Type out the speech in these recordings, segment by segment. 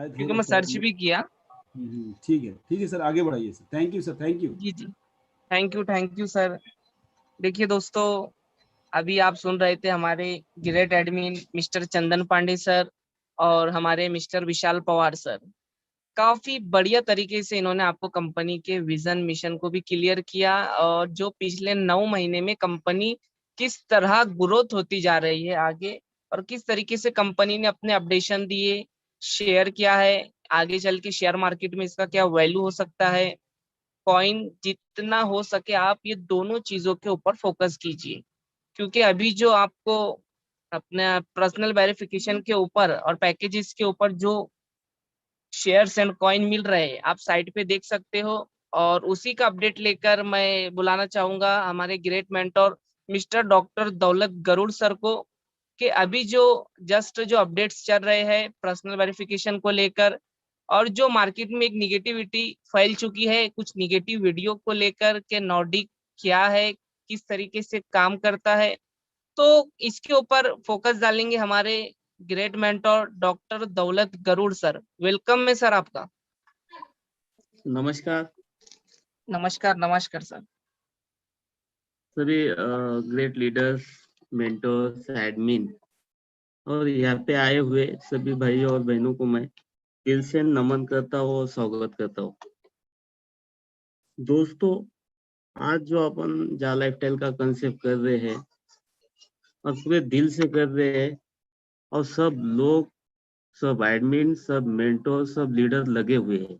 शायद क्योंकि होगा मैं सर्च प्रॉब्लम। भी किया। ठीक है सर, आगे बढ़ाइए sir. Thank you sir, thank you. जी जी, थैंक यू सर। देखिए दोस्तों, अभी आप सुन रहे थे हमारे great admin mister Chandan Pandey sir और हमारे मिस्टर विशाल पवार सर। काफी बढ़िया तरीके से इन्होंने आपको कंपनी के विजन मिशन को भी क्लियर किया, और जो पिछले 9 महीने में कंपनी किस तरह ग्रोथ होती जा रही है आगे, और किस तरीके से कंपनी ने अपने अपडेशन दिए, शेयर किया है, आगे चल के शेयर मार्केट में इसका क्या वैल्यू हो सकता है। कॉइन जितना हो सके आप ये दोनों चीजों के ऊपर फोकस कीजिए, क्योंकि अभी जो आपको अपने पर्सनल वेरिफिकेशन के ऊपर और पैकेजेस के ऊपर जो शेयर्स एंड कॉइन मिल रहे हैं आप साइट पे देख सकते हो। और उसी का अपडेट लेकर मैं बुलाना चाहूंगा हमारे ग्रेट मेंटोर मिस्टर डॉक्टर दौलत गरुड़ सर को, कि अभी जो जस्ट जो अपडेट्स चल रहे हैं पर्सनल वेरिफिकेशन को लेकर, और जो मार्केट में एक निगेटिविटी फैल चुकी है कुछ निगेटिव वीडियो को लेकर के नॉर्डिक क्या है, किस तरीके से काम करता है, तो इसके ऊपर फोकस डालेंगे हमारे ग्रेट मेंटोर डॉक्टर दौलत गरुड़ सर। वेलकम है सर आपका। नमस्कार नमस्कार नमस्कार सर। सभी ग्रेट लीडर्स, मेंटर्स, एडमिन और यहाँ पे आए हुए सभी भाई और बहनों को मैं दिल से नमन करता हूँ और स्वागत करता हूँ। दोस्तों, आज जो अपन जा लाइफस्टाइल का कंसेप्ट कर रहे हैं और पूरे दिल से कर रहे हैं, और सब लोग, सब एडमिन, सब मेंटोर, सब लीडर लगे हुए हैं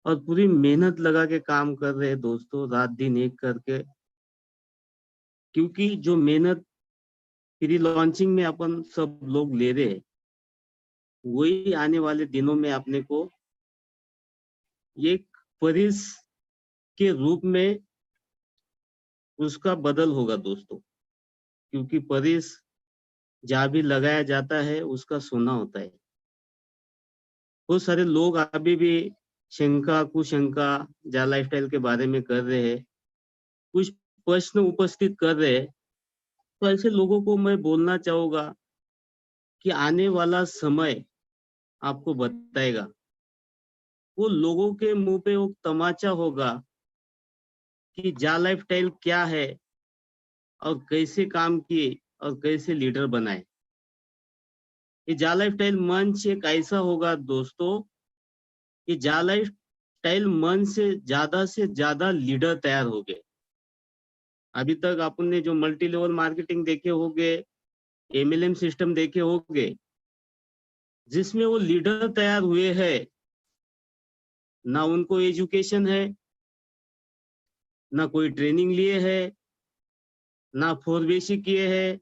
और पूरी मेहनत लगा के काम कर रहे हैं दोस्तों, रात दिन एक करके। क्योंकि जो मेहनत प्री लॉन्चिंग में अपन सब लोग ले रहे हैं, वही आने वाले दिनों में अपने को एक परिस के रूप में उसका बदल होगा दोस्तों। क्योंकि परिस जहाँ भी लगाया जाता है उसका सोना होता है। बहुत सारे लोग अभी भी शंका कुशंका जा लाइफस्टाइल के बारे में कर रहे हैं, कुछ प्रश्न उपस्थित कर रहे हैं। तो ऐसे लोगों को मैं बोलना चाहूंगा कि आने वाला समय आपको बताएगा। वो लोगों के मुंह पे वो तमाचा होगा कि जा लाइफस्टाइल क्या है और कैसे काम किए और कैसे लीडर बनाए। ये जा लाइफस्टाइल मंच एक ऐसा होगा दोस्तों, कि जा लाइफस्टाइल मंच से ज्यादा लीडर तैयार हो गए। अभी तक आपने जो मल्टी लेवल मार्केटिंग देखे होंगे, एमएलएम सिस्टम देखे होंगे, जिसमें वो लीडर तैयार हुए हैं, ना उनको एजुकेशन है, ना कोई ट्रेनिंग लिए है, ना फोर बेसिक किए हैं,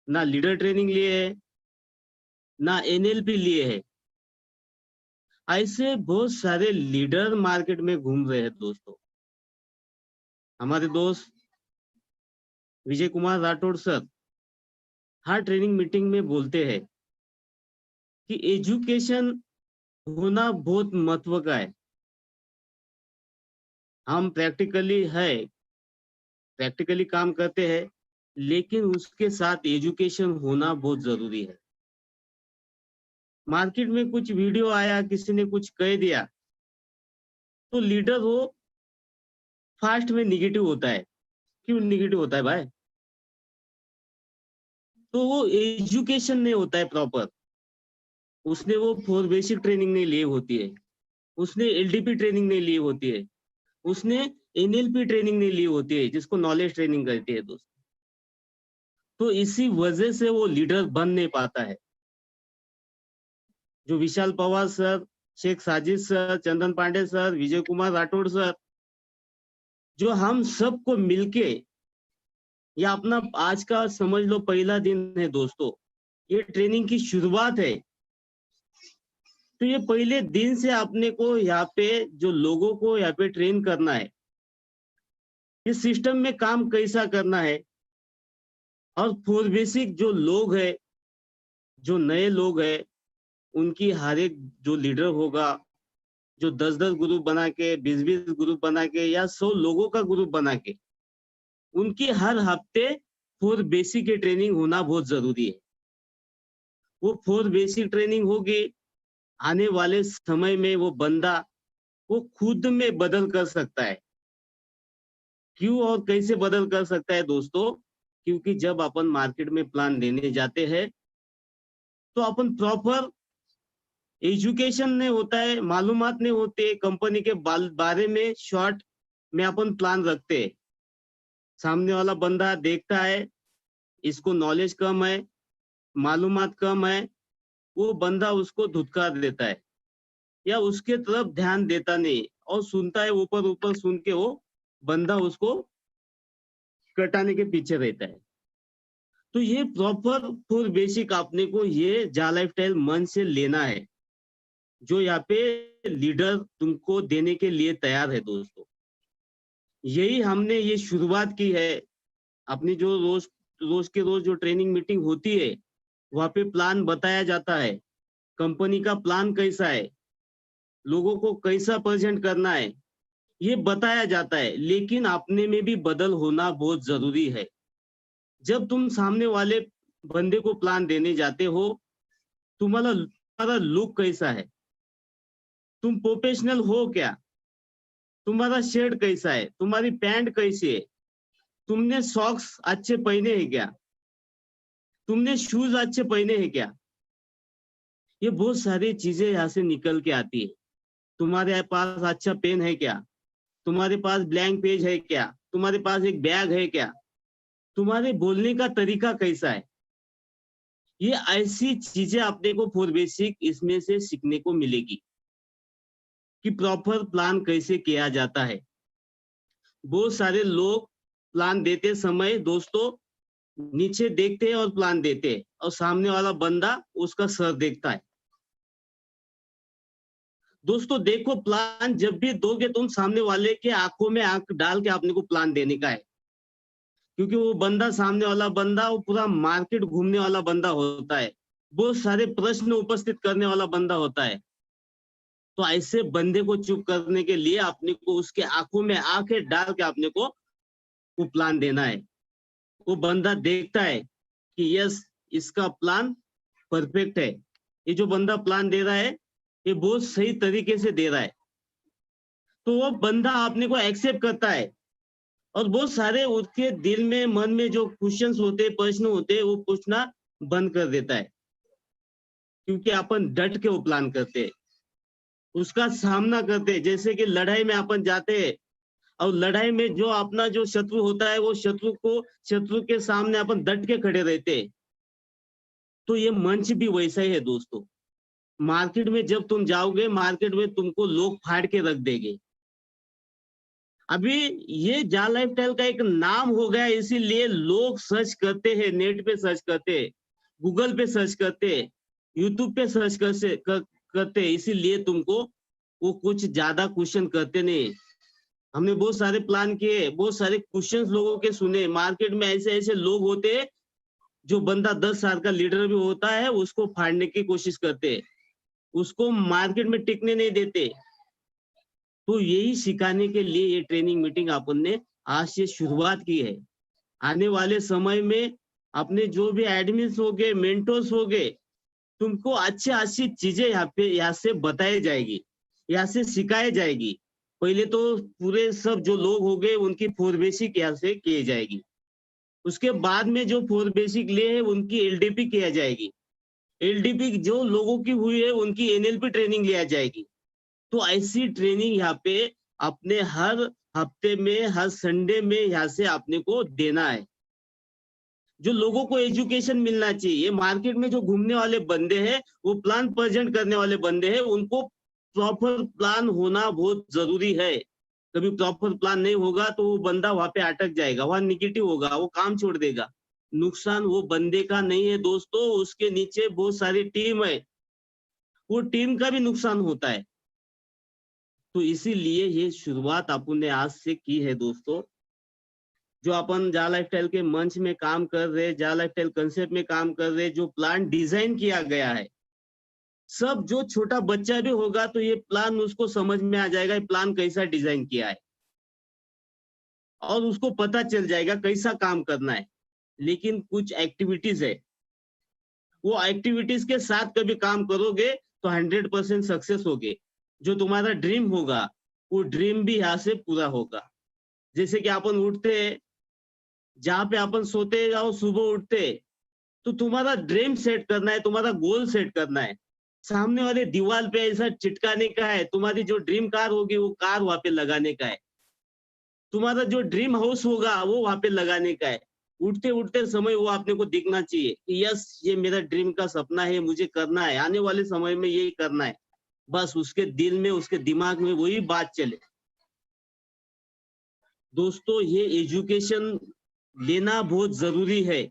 ना लीडर ट्रेनिंग लिए है, ना एनएलपी लिए है। ऐसे बहुत सारे लीडर मार्केट में घूम रहे हैं दोस्तों। हमारे दोस्त Vijay Kumar Rathore sir her training meeting में बोलते हैं कि एजुकेशन होना बहुत महत्व का है। हम प्रैक्टिकली काम करते हैं, लेकिन उसके साथ एजुकेशन होना बहुत जरूरी है। मार्केट में कुछ वीडियो आया, किसी ने कुछ कह दिया, तो लीडर वो फास्ट में निगेटिव होता है। क्यों निगेटिव होता है भाई? तो वो एजुकेशन नहीं होता है प्रॉपर। उसने वो फोर बेसिक ट्रेनिंग नहीं ली होती है, उसने एलडीपी ट्रेनिंग नहीं ली होती है, उसने एनएलपी ट्रेनिंग नहीं ली होती है, जिसको नॉलेज ट्रेनिंग कहते हैं दोस्त। तो इसी वजह से वो लीडर बन नहीं पाता है। जो विशाल पवार सर, शेख साजिद सर, चंदन पांडे सर, विजय कुमार राठौड़ सर, जो हम सबको मिलके, या अपना आज का समझ लो पहला दिन है दोस्तों, ये ट्रेनिंग की शुरुआत है। तो ये पहले दिन से आपने को यहाँ पे जो लोगों को यहाँ पे ट्रेन करना है, इस सिस्टम में काम कैसा करना है। और फोर बेसिक जो लोग है, जो नए लोग है, उनकी हर एक जो लीडर होगा, जो 10-10 ग्रुप बना के, 20-20 ग्रुप बना के, या 100 लोगों का ग्रुप बना के, उनकी हर हफ्ते फोर बेसिक की ट्रेनिंग होना बहुत जरूरी है। वो 4 बेसिक ट्रेनिंग होगी, आने वाले समय में वो बंदा वो खुद में बदल कर सकता है। क्यों और कैसे बदल कर सकता है दोस्तों? क्योंकि जब अपन मार्केट में प्लान देने जाते हैं तो अपन प्रॉपर एजुकेशन नहीं होता है, मालूमात नहीं होते कंपनी के बारे में, शॉर्ट में अपन प्लान रखते हैं। सामने वाला बंदा देखता है इसको नॉलेज कम है, मालूमात कम है, वो बंदा उसको धुतकार देता है या उसके तरफ ध्यान देता नहीं और सुनता है, ऊपर ऊपर सुन के वो बंदा उसको कटाने के पीछे रहता है। तो ये प्रॉपर 4 बेसिक आपने को ये जा लाइफस्टाइल मंच से लेना है, जो यहाँ पे लीडर तुमको देने के लिए तैयार है दोस्तों। यही हमने ये शुरुआत की है। अपनी जो रोज के रोज जो ट्रेनिंग मीटिंग होती है वहां पे प्लान बताया जाता है, कंपनी का प्लान कैसा है, लोगों को कैसा प्रेजेंट करना है, ये बताया जाता है। लेकिन अपने में भी बदल होना बहुत जरूरी है। जब तुम सामने वाले बंदे को प्लान देने जाते हो, तुम्हारा लुक कैसा है, तुम प्रोफेशनल हो क्या, तुम्हारा शर्ट कैसा है, तुम्हारी पैंट कैसी है, तुमने सॉक्स अच्छे पहने हैं क्या, तुमने शूज अच्छे पहने हैं क्या, ये बहुत सारी चीजें यहाँ से निकल के आती है। तुम्हारे पास अच्छा पेन है क्या, तुम्हारे पास ब्लैंक पेज है क्या, तुम्हारे पास एक बैग है क्या, तुम्हारे बोलने का तरीका कैसा है। ये ऐसी चीजें आपने को 4 बेसिक इसमें से सीखने को मिलेगी कि प्रॉपर प्लान कैसे किया जाता है। बहुत सारे लोग प्लान देते समय दोस्तों नीचे देखते हैं और प्लान देते हैं, और सामने वाला बंदा उसका सर देखता है। दोस्तों देखो, प्लान जब भी दोगे तुम, सामने वाले के आंखों में आंख डाल के आपने को प्लान देने का है। क्योंकि वो बंदा, सामने वाला बंदा, वो पूरा मार्केट घूमने वाला बंदा होता है, बहुत सारे प्रश्न उपस्थित करने वाला बंदा होता है। तो ऐसे बंदे को चुप करने के लिए आपने को उसके आंखों में आंखें डाल के आपने को वो प्लान देना है। वो बंदा देखता है कि यस, इसका प्लान परफेक्ट है, ये जो बंदा प्लान दे रहा है ये बहुत सही तरीके से दे रहा है, तो वो बंदा आपने को एक्सेप्ट करता है। और बहुत सारे उसके दिल में, मन में जो क्वेश्चंस होते, प्रश्न होते, वो पूछना बंद कर देता है। क्योंकि अपन डट के वो प्लान करते हैं, उसका सामना करते हैं। जैसे कि लड़ाई में अपन जाते हैं और लड़ाई में जो अपना जो शत्रु होता है, वो शत्रु के सामने अपन डट के खड़े रहते हैं। तो ये मंच भी वैसा ही है दोस्तों। मार्केट में जब तुम जाओगे, मार्केट में तुमको लोग फाड़ के रख देंगे। अभी ये जा लाइफस्टाइल का एक नाम हो गया, इसीलिए लोग सर्च करते हैं, नेट पे सर्च करते हैं, गूगल पे सर्च करते हैं, यूट्यूब पे सर्च करते हैं। इसीलिए तुमको वो कुछ ज्यादा क्वेश्चन करते नहीं। हमने बहुत सारे प्लान किए, बहुत सारे क्वेश्चंस लोगों के सुने। मार्केट में ऐसे ऐसे लोग होते हैं, जो बंदा 10 साल का लीडर भी होता है, उसको फाड़ने की कोशिश करते हैं, उसको मार्केट में टिकने नहीं देते। तो यही सिखाने के लिए ये ट्रेनिंग मीटिंग अपन ने आज से शुरुआत की है। आने वाले समय में अपने जो भी एडमिन्स हो गए, मेंटर्स हो गए, तुमको अच्छी चीजें यहाँ से बताई जाएगी, यहाँ से सिखाई जाएगी। पहले तो पूरे सब जो लोग हो गए उनकी 4 बेसिक यहाँ से किए जाएगी। उसके बाद में जो 4 बेसिक लिए है उनकी एलडीपी किया जाएगी। एलडीपी जो लोगों की हुई है उनकी एनएलपी ट्रेनिंग लिया जाएगी। तो ऐसी ट्रेनिंग यहाँ पे अपने हर हफ्ते में, हर संडे में यहाँ से आपने को देना है। जो लोगों को एजुकेशन मिलना चाहिए। मार्केट में जो घूमने वाले बंदे हैं, वो प्लान प्रेजेंट करने वाले बंदे हैं, उनको प्रॉपर प्लान होना बहुत जरूरी है। कभी प्रॉपर प्लान नहीं होगा तो वो बंदा वहां पे अटक जाएगा, वहां निगेटिव होगा, वो काम छोड़ देगा। नुकसान वो बंदे का नहीं है दोस्तों, उसके नीचे बहुत सारी टीम है, वो टीम का भी नुकसान होता है। तो इसीलिए ये शुरुआत अपन ने आज से की है दोस्तों। जो अपन जा लाइफस्टाइल के मंच में काम कर रहे, जा लाइफस्टाइल कंसेप्ट में काम कर रहे, जो प्लान डिजाइन किया गया है, सब जो छोटा बच्चा भी होगा तो ये प्लान उसको समझ में आ जाएगा, ये प्लान कैसा डिजाइन किया है, और उसको पता चल जाएगा कैसा काम करना है। लेकिन कुछ एक्टिविटीज है वो एक्टिविटीज के साथ कभी काम करोगे तो 100% सक्सेस होगे। जो तुम्हारा ड्रीम होगा वो ड्रीम भी यहाँ से पूरा होगा। जैसे कि अपन उठते, जहाँ पे अपन सोते जाओ, सुबह उठते, तो तुम्हारा ड्रीम सेट करना है, तुम्हारा गोल सेट करना है। सामने वाले दीवार पे ऐसा चिटकाने का है, तुम्हारी जो ड्रीम कार होगी वो कार वहां पे लगाने का है, तुम्हारा जो ड्रीम हाउस होगा वो वहां पे लगाने का है। उठते उठते समय वो आपने को दिखना चाहिए कि यस, ये मेरा ड्रीम का सपना है, मुझे करना है, आने वाले समय में यही करना है। बस उसके दिल में, उसके दिमाग में वही बात चले। दोस्तों, ये एजुकेशन लेना बहुत जरूरी है।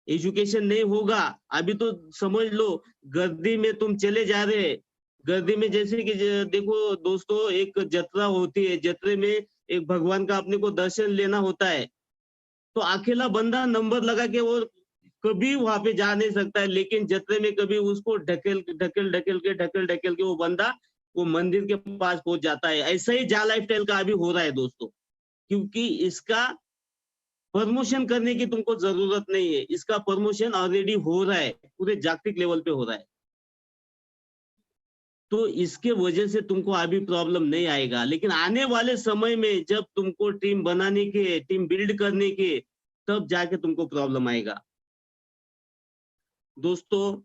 एजुकेशन नहीं होगा, अभी तो समझ लो गर्दी में तुम चले जा रहे हैं, गर्दी में जैसे कि देखो दोस्तों, एक जत्रा होती है, जत्रे में एक भगवान का अपने को दर्शन लेना होता है, तो अकेला बंदा नंबर लगा के वो कभी वहां पे जा नहीं सकता है, लेकिन जत्रे में कभी उसको ढकेल ढकेल के वो बंदा वो मंदिर के पास पहुंच जाता है। ऐसा ही जा लाइफस्टाइल का अभी हो रहा है दोस्तों, क्योंकि इसका प्रमोशन करने की तुमको जरूरत नहीं है, इसका प्रमोशन ऑलरेडी हो रहा है, पूरे जागतिक लेवल पे हो रहा है। तो इसके वजह से तुमको अभी प्रॉब्लम नहीं आएगा, लेकिन आने वाले समय में जब तुमको टीम बनाने के, टीम बिल्ड करने के, तब जाके तुमको प्रॉब्लम आएगा। दोस्तों,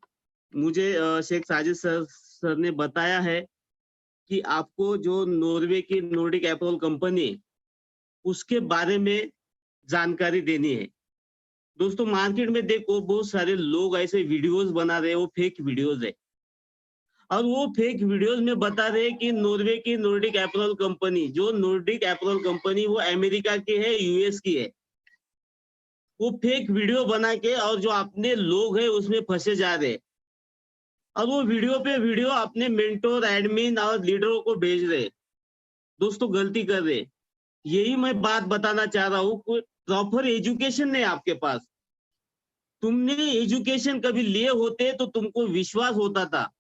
मुझे शेख साजिद सर ने बताया है कि आपको जो नॉर्वे की नॉर्डिक अप्रोल कंपनी, उसके बारे में जानकारी देनी है। दोस्तों, मार्केट में देखो बहुत सारे लोग ऐसे वीडियोस बना रहे हैं, वो फेक वीडियोस है, और वो फेक वीडियोस में बता रहे हैं कि नॉर्वे की नॉर्डिक अप्रोल कंपनी, जो नॉर्डिक अप्रोल कंपनी वो अमेरिका की है, यूएस की है। वो फेक वीडियो बना के और जो अपने लोग हैं उसमें फंसे जा रहे, और वो वीडियो पे वीडियो अपने मेंटोर, एडमिन और लीडरों को भेज रहे। दोस्तों, गलती कर रहे। यही मैं बात बताना चाह रहा हूँ, कोई प्रॉपर एजुकेशन नहीं आपके पास। तुमने एजुकेशन कभी लिए होते तो तुमको विश्वास होता था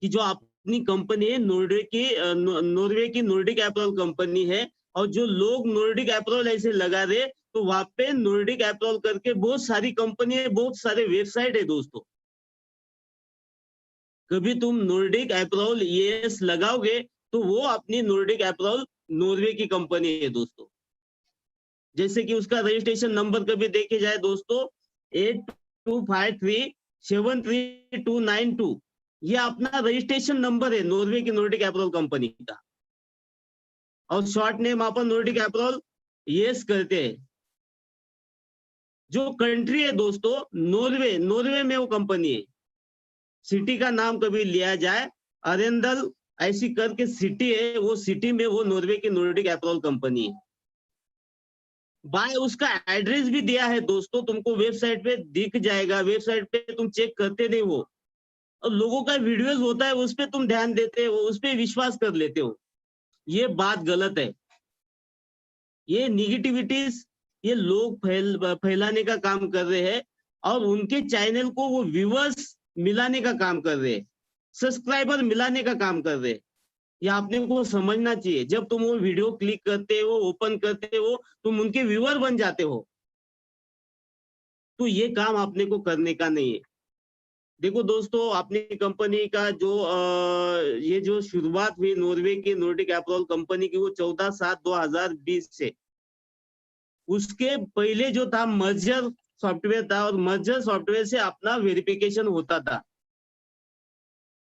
कि जो अपनी कंपनी है नॉर्वे की नॉर्डिक अप्रोल कंपनी है, और जो लोग नॉर्डिक अप्रोल ऐसे लगा रहे, तो वहां पे नॉर्डिक अप्रोल करके बहुत सारी कंपनी है, बहुत सारे वेबसाइट है। दोस्तों, कभी तुम नॉर्डिक अप्रोल यस लगाओगे तो वो अपनी नॉर्डिक अप्रोल नॉर्वे की कंपनी है दोस्तों। जैसे कि उसका रजिस्ट्रेशन नंबर कभी देखे जाए दोस्तों, 8253733292, ये अपना रजिस्ट्रेशन नंबर है नॉर्वे की नॉर्डिक अप्रोल कंपनी का, और शॉर्ट नेम अपन नॉर्डिक अप्रोल यस करते हैं। जो कंट्री है दोस्तों नॉर्वे, नॉर्वे में वो कंपनी है। सिटी का नाम कभी लिया जाए, अरेंदल ऐसी करके सिटी है, वो सिटी में वो नॉर्वे की नॉर्डिक अप्रोल कंपनी है। बाय उसका एड्रेस भी दिया है दोस्तों, तुमको वेबसाइट पे दिख जाएगा, वेबसाइट पे तुम चेक करते नहीं हो, और लोगों का वीडियोस होता है उस पे तुम ध्यान देते हो, उस पे विश्वास कर लेते हो। ये बात गलत है। ये निगेटिविटीज ये लोग फैलाने का काम कर रहे हैं, और उनके चैनल को वो व्यूअर्स मिलाने का काम कर रहे हैं, सब्सक्राइबर मिलाने का काम कर रहे हैं। ये आपने को समझना चाहिए। जब तुम वो वीडियो क्लिक करते हो, ओपन करते हो, तुम उनके व्यूअर बन जाते हो। तो ये काम आपने को करने का नहीं है। देखो दोस्तों, अपनी कंपनी का जो ये जो शुरुआत हुई नॉर्वे की नॉर्डिक अप्रोल कंपनी की, वो 14/7/2020 से। उसके पहले जो था मर्जर सॉफ्टवेयर था, और मर्जर सॉफ्टवेयर से अपना वेरिफिकेशन होता था,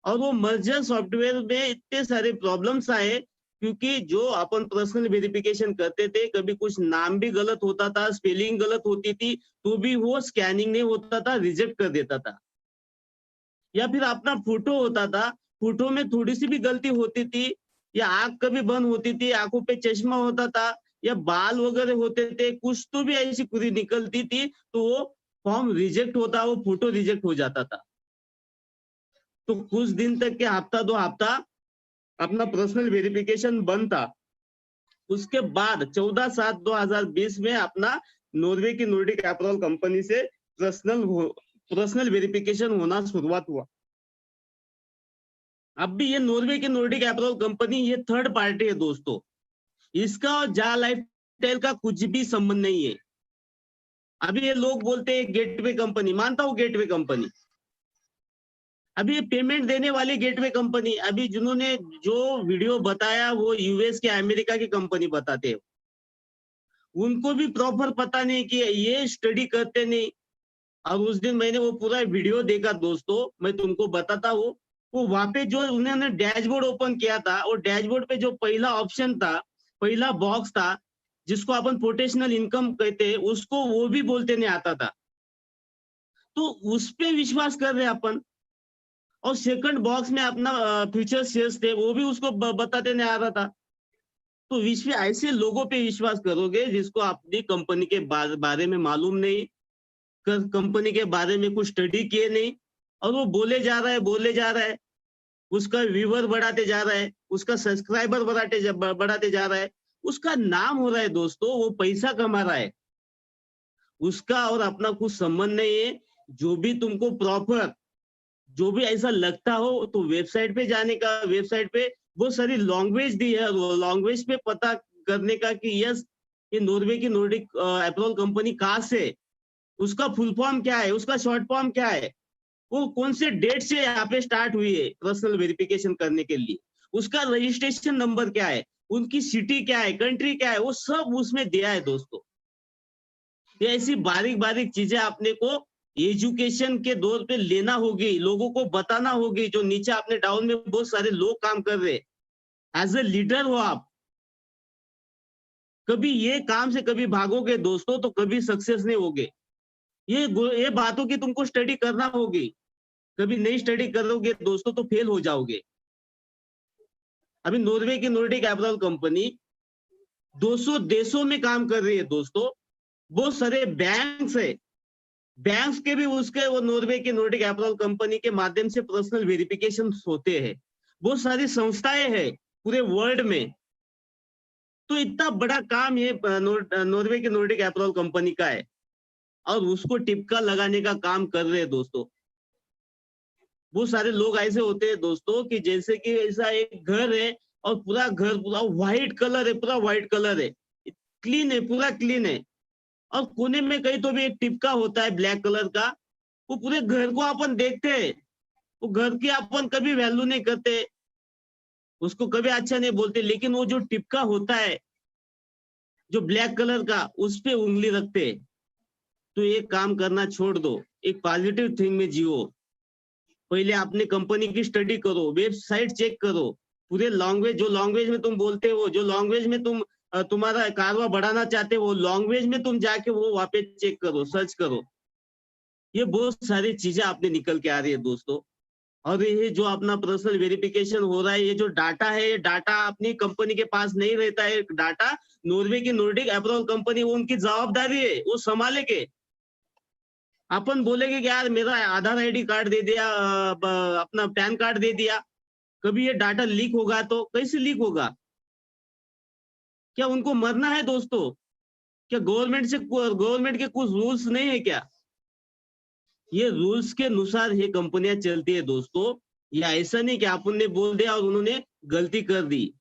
और वो मर्जर सॉफ्टवेयर में इतने सारे प्रॉब्लम्स आए, क्योंकि जो अपन पर्सनल वेरिफिकेशन करते थे, कभी कुछ नाम भी गलत होता था, स्पेलिंग गलत होती थी, तो भी वो स्कैनिंग नहीं होता था, रिजेक्ट कर देता था। या फिर अपना फोटो होता था, फोटो में थोड़ी सी भी गलती होती थी, या आंख कभी बंद होती थी, आंखों पे चश्मा होता था, या बाल वगैरह होते थे, कुछ तो भी ऐसी कुरी निकलती थी, तो वो फॉर्म रिजेक्ट होता, वो फोटो रिजेक्ट हो जाता था। तो कुछ दिन तक के हफ्ता 2 हफ्ता अपना पर्सनल वेरिफिकेशन बंद था। उसके बाद 14/7/2020 में अपना नॉर्वे की नॉर्डिक अप्रोल कंपनी से पर्सनल वेरिफिकेशन होना शुरुआत हुआ। अब भी ये नॉर्वे की नॉर्डिक अप्रोल कंपनी ये थर्ड पार्टी है दोस्तों, इसका और जा लाइफस्टाइल का कुछ भी संबंध नहीं है। अभी ये लोग बोलते हैं गेटवे कंपनी, मानता हूँ गेटवे कंपनी, अभी ये पेमेंट देने वाली गेटवे कंपनी, अभी जिन्होंने जो वीडियो बताया वो यूएस के अमेरिका की कंपनी बताते हैं, उनको भी प्रॉपर पता नहीं कि ये स्टडी करते नहीं। और उस दिन मैंने वो पूरा वीडियो देखा दोस्तों, मैं तुमको बताता हूँ। वो वहां पे जो उन्होंने डैशबोर्ड ओपन किया था, और डैशबोर्ड पे जो पहला ऑप्शन था, पहला बॉक्स था, जिसको अपन पोटेंशियल इनकम कहते हैं, उसको वो भी बोलते नहीं आता था। तो उस पे विश्वास कर रहे अपन। और सेकंड बॉक्स में अपना फ्यूचर शेयर्स थे, वो भी उसको बताते नहीं आ रहा था। तो ऐसे लोगों पे विश्वास करोगे जिसको अपनी कंपनी के बारे में मालूम नहीं, कंपनी के बारे में कुछ स्टडी किए नहीं, और वो बोले जा रहा है, उसका व्यूअर बढ़ाते जा रहा है, उसका सब्सक्राइबर बढ़ाते जा रहा है, उसका नाम हो रहा है दोस्तों, वो पैसा कमा रहा है, उसका और अपना कुछ संबंध नहीं है। जो भी तुमको प्रॉपर, जो भी ऐसा लगता हो तो वेबसाइट पे जाने का, वेबसाइट पे बहुत सारी लैंग्वेज दी है, वो लैंग्वेज पे पता करने का कि यस ये नॉर्वे की नॉर्डिक अपैरल कंपनी कहाँ से, उसका फुल फॉर्म क्या है, उसका शॉर्ट फॉर्म क्या है, वो कौन से डेट से यहाँ पे स्टार्ट हुई है पर्सनल वेरिफिकेशन करने के लिए, उसका रजिस्ट्रेशन नंबर क्या है, उनकी सिटी क्या है, कंट्री क्या है, वो सब उसमें दिया है दोस्तों। ये ऐसी बारीक बारीक चीजें आपने को एजुकेशन के दौर पे लेना होगी, लोगों को बताना होगी। जो नीचे आपने डाउन में बहुत सारे लोग काम कर रहे, एज ए लीडर हो आप, कभी ये काम से कभी भागोगे दोस्तों तो कभी सक्सेस नहीं होगे। ये बातों की तुमको स्टडी करना होगी, कभी नहीं स्टडी करोगे दोस्तों तो फेल हो जाओगे। अभी नॉर्वे की नॉर्डिक अपैरल कंपनी 200 देशों में काम कर रही है दोस्तों। बहुत सारे बैंक्स है, बैंक्स के भी उसके वो नॉर्वे की नॉर्डिक अपैरल कंपनी के माध्यम से पर्सनल वेरिफिकेशन होते हैं। बहुत सारी संस्थाएं हैं पूरे वर्ल्ड में। तो इतना बड़ा काम ये नॉर्वे की नॉर्डिक अपैरल कंपनी का है, और उसको टिपका लगाने का काम कर रहे हैं दोस्तों। बहुत सारे लोग ऐसे होते हैं दोस्तों कि जैसे कि ऐसा एक घर है, और पूरा घर पूरा व्हाइट कलर है, पूरा व्हाइट कलर है, क्लीन है, पूरा क्लीन है, और कोने में कहीं तो भी एक टिपका होता है ब्लैक कलर का। वो पूरे घर को अपन देखते हैं, वो घर की अपन कभी वैल्यू नहीं करते, उसको कभी अच्छा नहीं बोलते, लेकिन वो जो टिपका होता है जो ब्लैक कलर का, उस पे उंगली रखते हैं। तो ये काम करना छोड़ दो, एक पॉजिटिव थिंग में जियो। पहले अपने कंपनी की स्टडी करो, वेबसाइट चेक करो, पूरे लैंग्वेज, जो लैंग्वेज में तुम बोलते हो, जो लैंग्वेज में तुम तुम्हारा कारवा बढ़ाना चाहते हो, लैंग्वेज में तुम जाके वो वहां पे चेक करो, सर्च करो। ये बहुत सारी चीजें आपने निकल के आ रही है दोस्तों। और ये जो अपना पर्सनल वेरिफिकेशन हो रहा है, ये जो डाटा है, ये डाटा अपनी कंपनी के पास नहीं रहता है। डाटा नॉर्वे की नॉर्डिक अपैरल कंपनी, वो उनकी जवाबदारी है, वो संभाले के। अपन बोलेंगे कि यार मेरा आधार आईडी कार्ड दे दिया, अपना पैन कार्ड दे दिया, कभी ये डाटा लीक होगा तो कैसे लीक होगा? क्या उनको मरना है दोस्तों? क्या गवर्नमेंट के कुछ रूल्स नहीं है क्या? ये रूल्स के अनुसार ये कंपनियां चलती है दोस्तों। ये ऐसा नहीं कि अपन ने बोल दिया और उन्होंने गलती कर दी।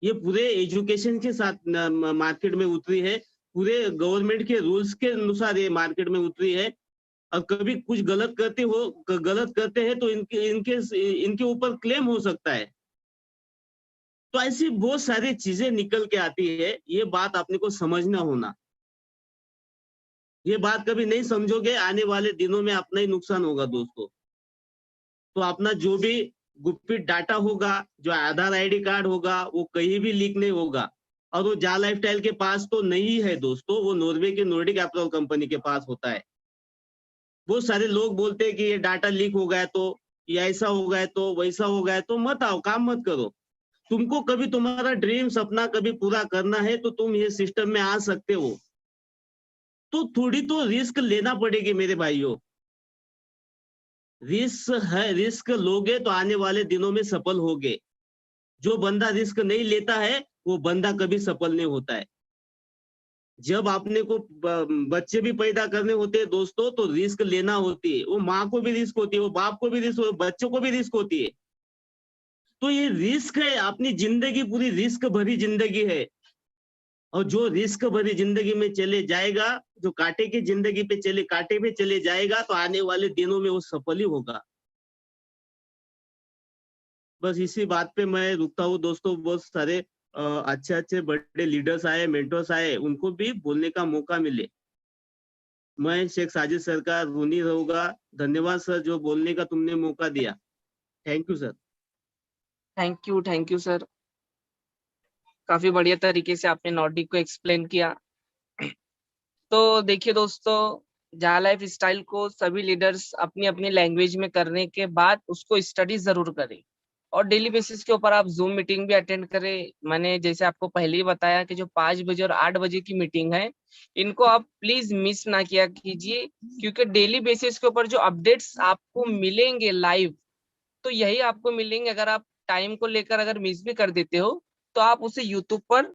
ये पूरे एजुकेशन के साथ मार्केट में उतरी है, पूरे गवर्नमेंट के रूल्स के अनुसार ये मार्केट में उतरी है। और कभी कुछ गलत करते हैं तो इनके ऊपर क्लेम हो सकता है। तो ऐसी बहुत सारी चीजें निकल के आती है, ये बात आपने को समझना होना। ये बात कभी नहीं समझोगे, आने वाले दिनों में अपना ही नुकसान होगा दोस्तों। तो अपना जो भी गुप्त डाटा होगा, जो आधार आईडी कार्ड होगा, वो कहीं भी लीक नहीं होगा। और वो जा लाइफस्टाइल के पास तो नहीं है दोस्तों, वो नॉर्वे की नॉर्डिक अपैरल कंपनी के पास होता है। बहुत सारे लोग बोलते हैं कि ये डाटा लीक हो गया तो, ये ऐसा हो गया तो, वैसा हो गया तो, मत आओ, काम मत करो। तुमको कभी तुम्हारा ड्रीम सपना कभी पूरा करना है तो तुम ये सिस्टम में आ सकते हो। तो थोड़ी तो रिस्क लेना पड़ेगी मेरे भाइयों। रिस्क लोगे तो आने वाले दिनों में सफल होगे। जो बंदा रिस्क नहीं लेता है वो बंदा कभी सफल नहीं होता है। जब आपने को बच्चे भी पैदा करने होते हैं दोस्तों, तो रिस्क लेना होती है। वो माँ को भी रिस्क होती है, वो बाप को भी रिस्क, बच्चों को भी रिस्क होती है। तो ये रिस्क है, अपनी जिंदगी पूरी रिस्क भरी जिंदगी है। और जो रिस्क भरी जिंदगी में चले जाएगा, जो कांटे की जिंदगी पे कांटे पे चले जाएगा, तो आने वाले दिनों में वो सफल ही होगा। बस इसी बात पे मैं रुकता हूँ दोस्तों। बहुत सारे अच्छे अच्छे बड़े लीडर्स आए, मेंटर्स आए, उनको भी बोलने का मौका मिले। मैं शेख साजिद सर का ऋणी रहूंगा। धन्यवाद सर, जो बोलने का तुमने मौका दिया। Thank you sir. Thank you sir. काफी बढ़िया तरीके से आपने नॉर्डिक को एक्सप्लेन किया। तो देखिए दोस्तों, जहाँ लाइफ स्टाइल को सभी लीडर्स अपनी अपनी लैंग्वेज में करने के बाद उसको स्टडी जरूर करें और डेली बेसिस के ऊपर आप जूम मीटिंग भी अटेंड करें। मैंने जैसे आपको पहले ही बताया कि जो 5 बजे और 8 बजे की मीटिंग है, इनको आप प्लीज मिस ना किया कीजिए, क्योंकि डेली बेसिस के ऊपर जो अपडेट्स आपको मिलेंगे लाइव, तो यही आपको मिलेंगे। अगर आप टाइम को लेकर अगर मिस भी कर देते हो, तो आप उसे यूट्यूब पर